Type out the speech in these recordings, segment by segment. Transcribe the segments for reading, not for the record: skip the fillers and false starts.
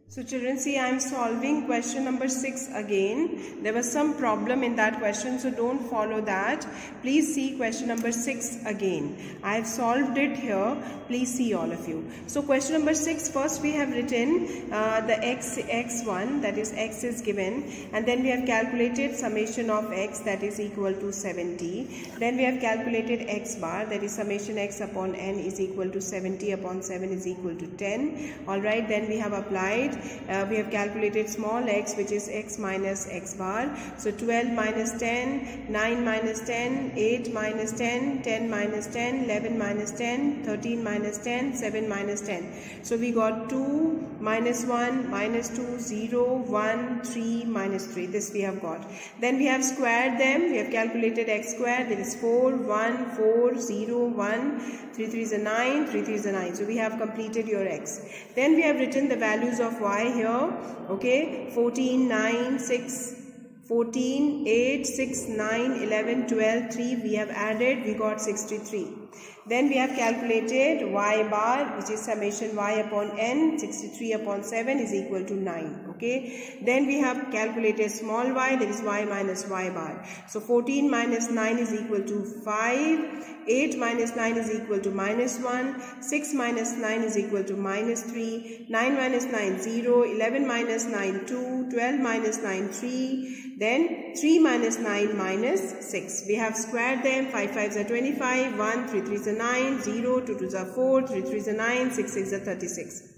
So children, see, I am solving question number 6 again. There was some problem in that question, so don't follow that. Please see question number 6 again. I have solved it here. Please see, all of you. So question number 6, first we have written the x1, that is x is given, and then we have calculated summation of x, that is equal to 70. Then we have calculated x bar, that is summation x upon n is equal to 70 upon 7 is equal to 10. Alright, then we have applied, we have calculated small x, which is x minus x bar. So 12 minus 10, 9 minus 10, 8 minus 10, 10 minus 10, 11 minus 10, 13 minus 10, 7 minus 10. So we got 2 minus 1 minus 2, 0, 1, 3 minus 3. This we have got. Then we have squared them. We have calculated x squared. That is 4, 1, 4, 0, 1, 3 3 is a 9, 3 3 is a 9. So we have completed your x. Then we have written the values of y here. Okay, 14, 9, 6, 14, 8, 6, 9, 11, 12, 3. We have added, we got 63. Then we have calculated y bar, which is summation y upon n, 63 upon 7 is equal to 9. Okay. Then we have calculated small y, that is y minus y bar. So 14 minus 9 is equal to 5. 8 minus 9 is equal to minus 1. 6 minus 9 is equal to minus 3. 9 minus 9, 0. 11 minus 9, 2. 12 minus 9, 3. Then 3 minus 9 minus 6. We have squared them. 5 5s are 25. 1, 3 3s are 9. 0, 2 2s are 4. 3 3s are 9. 6 6 are 36.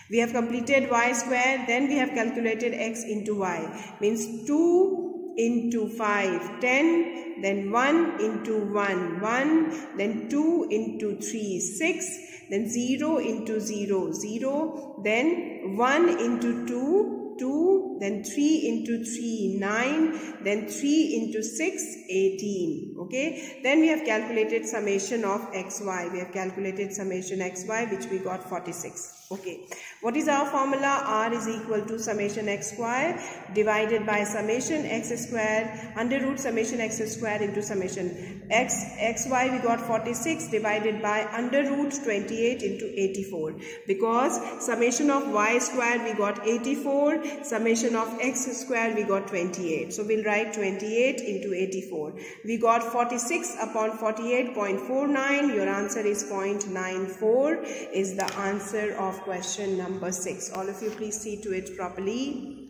We have completed y square. Then we have calculated x into y. Means 2 into 5, 10. Then 1 into 1, 1. Then 2 into 3, 6. Then 0 into 0, 0. Then 1 into 2, 2. Then 3 into 3, 9. Then 3 into 6, 18. Okay. Then we have calculated summation of xy. We have calculated summation xy, which we got 46. Okay. What is our formula? R is equal to summation x square divided by summation x square under root summation x square into summation xy. We got 46 divided by under root 28 into 84. Because summation of y square we got 84. Summation of x square we got 28. So we'll write 28 into 84. We got 46 upon 48.49. Your answer is 0.94 is the answer of question number 6. All of you please see to it properly.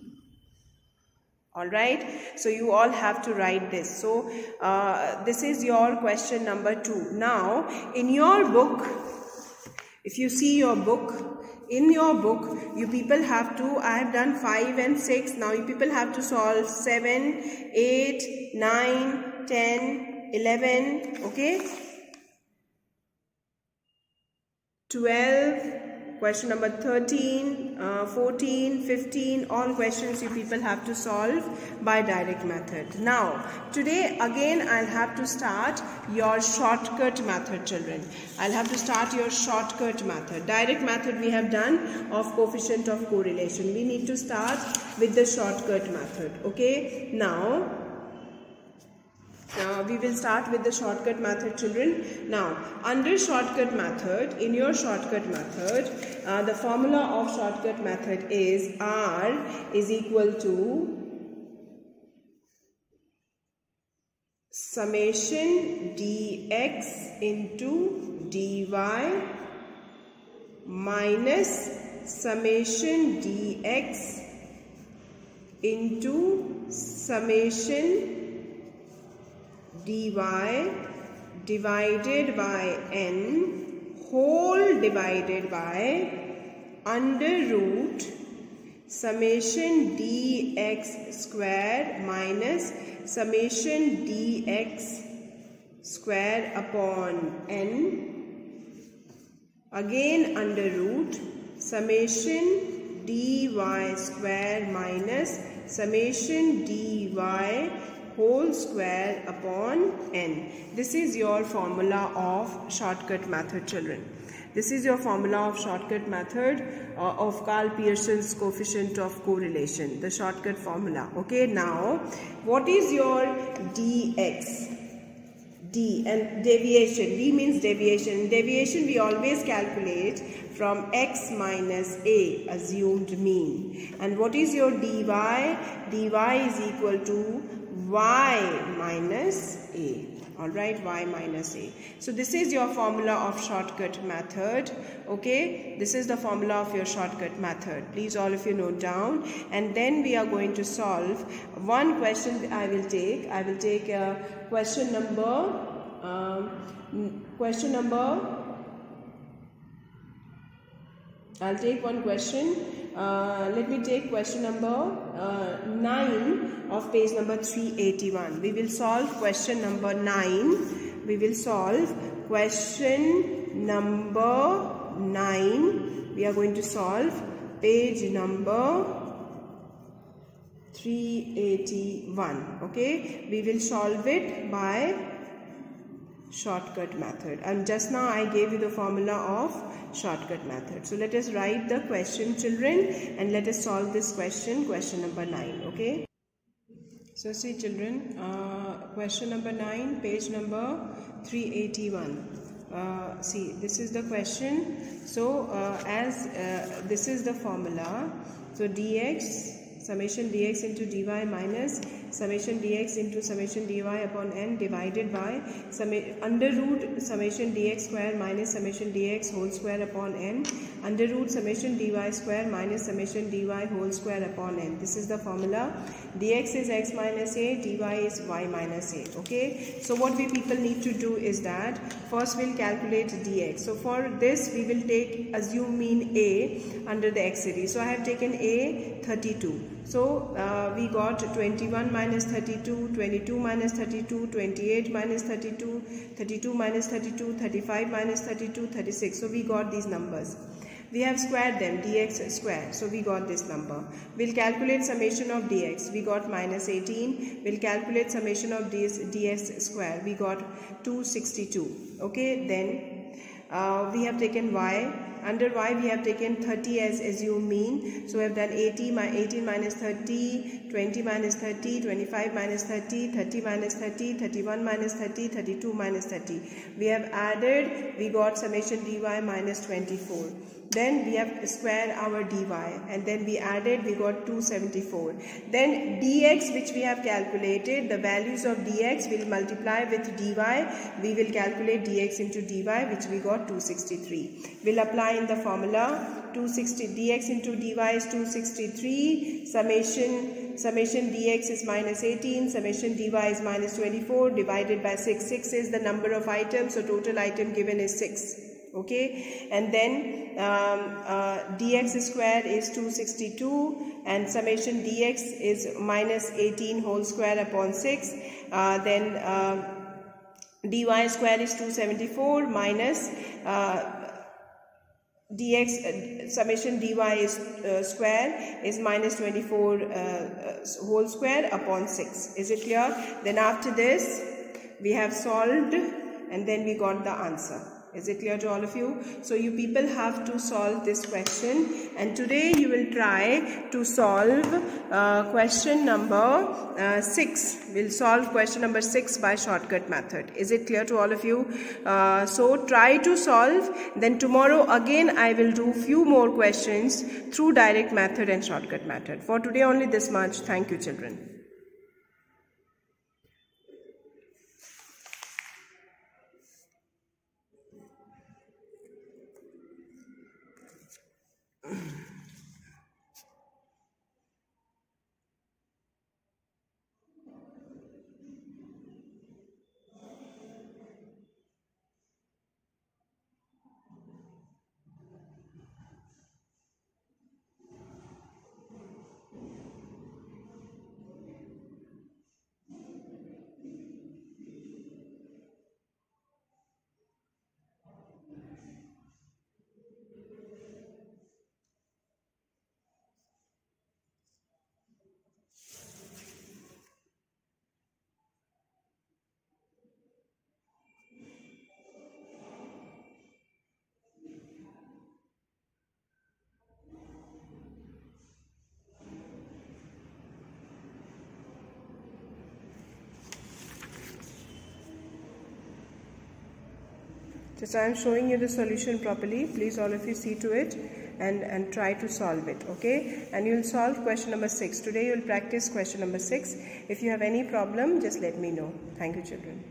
Alright, so you all have to write this. So this is your question number 2. Now in your book, if you see your book, in your book you people have to, I have done 5 and 6. Now you people have to solve 7, 8, 9, 10, 11, okay, 12, question number 13, 14, 15, all questions you people have to solve by direct method. Now, today again I'll have to start your shortcut method, children. I'll have to start your shortcut method. Direct method we have done of coefficient of correlation. We need to start with the shortcut method. Okay, now we will start with the shortcut method, children. Now, under shortcut method, in your shortcut method, the formula of shortcut method is R is equal to summation dx into dy minus summation dx into summation dy divided by n whole divided by under root summation dx square minus summation dx square upon n, again under root summation dy square minus summation dy whole square upon n. This is your formula of shortcut method, children. This is your formula of shortcut method of Karl Pearson's coefficient of correlation, the shortcut formula. Okay, now what is your dx? D, and deviation, D means deviation. In deviation we always calculate from x minus a, assumed mean. And what is your dy? Dy is equal to y minus a. Alright, y minus a. So this is your formula of shortcut method. Okay, this is the formula of your shortcut method. Please all of you note down. And then we are going to solve one question. I will take question number I'll take one question. Let me take question number 9 of page number 381. We will solve question number 9. We will solve question number 9. We are going to solve page number 381. Okay, we will solve it by shortcut method, and just now I gave you the formula of shortcut method. So let us write the question, children, and let us solve this question number 9. Okay, so see children, question number 9, page number 381. See, this is the question. So this is the formula. So dx, summation dx into dy minus summation dx into summation dy upon n divided by under root summation dx square minus summation dx whole square upon n under root summation dy square minus summation dy whole square upon n. This is the formula. Dx is x minus a, dy is y minus a. Okay, so what we people need to do is that first we'll calculate dx. So for this we will take assume mean a under the x series. So I have taken a 32. So we got 21 minus 32, 22 minus 32, 28 minus 32, 32 minus 32, 35 minus 32, 36. So we got these numbers. We have squared them, dx squared. So we got this number. We'll calculate summation of dx. We got minus 18. We'll calculate summation of dx squared. We got 262. Okay, then we have taken y. Under y we have taken 30 as assumed mean. So we have done 18 minus 30, 20 minus 30, 25 minus 30, 30 minus 30, 31 minus 30, 32 minus 30. We have added, we got summation dy minus 24. Then we have squared our dy, and then we added, we got 274. Then dx, which we have calculated, the values of dx will multiply with dy. We will calculate dx into dy, which we got 263. We'll apply in the formula. 260 dx into dy is 263. Summation dx is minus 18. Summation dy is minus 24 divided by 6. 6 is the number of items, so total item given is 6. Okay, and then dx square is 262, and summation dx is minus 18 whole square upon 6. Then dy square is 274 minus dx summation dy is square is minus 24 whole square upon 6. Is it clear? Then after this we have solved, and then we got the answer. Is it clear to all of you? So you people have to solve this question, and today you will try to solve question number 6. We'll solve question number 6 by shortcut method. Is it clear to all of you? So try to solve. Then tomorrow again I will do few more questions through direct method and shortcut method. For today only this much. Thank you, children. Just I am showing you the solution properly. Please all of you see to it and try to solve it, okay? And you will solve question number 6. Today you will practice question number 6. If you have any problem, just let me know. Thank you, children.